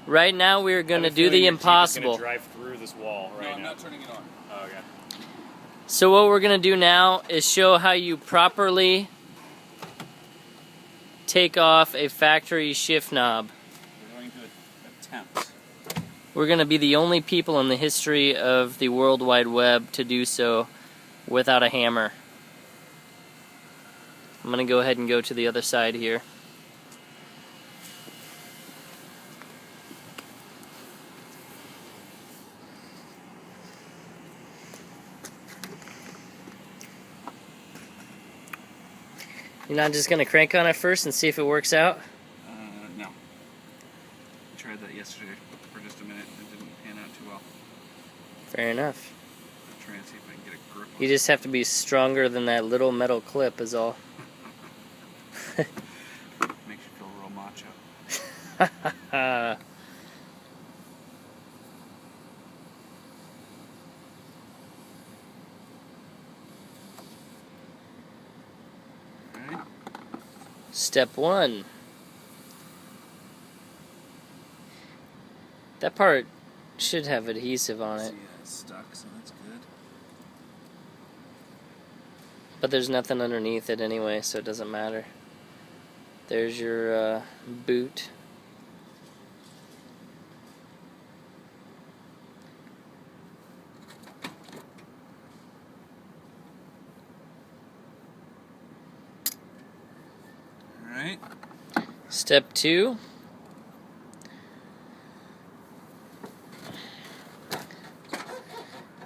Right now we're going to do the impossible. Drive through this wall right now. I'm not turning it on. Oh, okay. So what we're going to do now is show how you properly take off a factory shift knob. We're going to attempt. We're going to be the only people in the history of the World Wide Web to do so without a hammer. I'm going to go ahead and go to the other side here. You're not just going to crank on it first and see if it works out? No. I tried that yesterday for just a minute. It didn't pan out too well. Fair enough. I'm trying to see if I can get a grip on You just have to be stronger than that little metal clip is all. it. Makes you feel real macho. Step 1. That part should have adhesive on it. See, it's stuck, so that's good. But there's nothing underneath it anyway, so it doesn't matter. There's your boot. Alright. Step 2.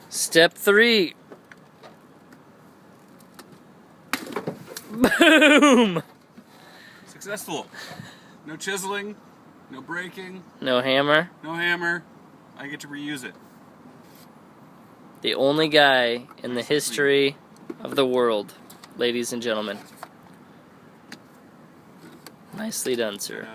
Step 3. Boom! Successful. No chiseling, no breaking, No hammer. no hammer. I get to reuse it. The only guy in the history of the world, ladies and gentlemen. Nicely done, sir.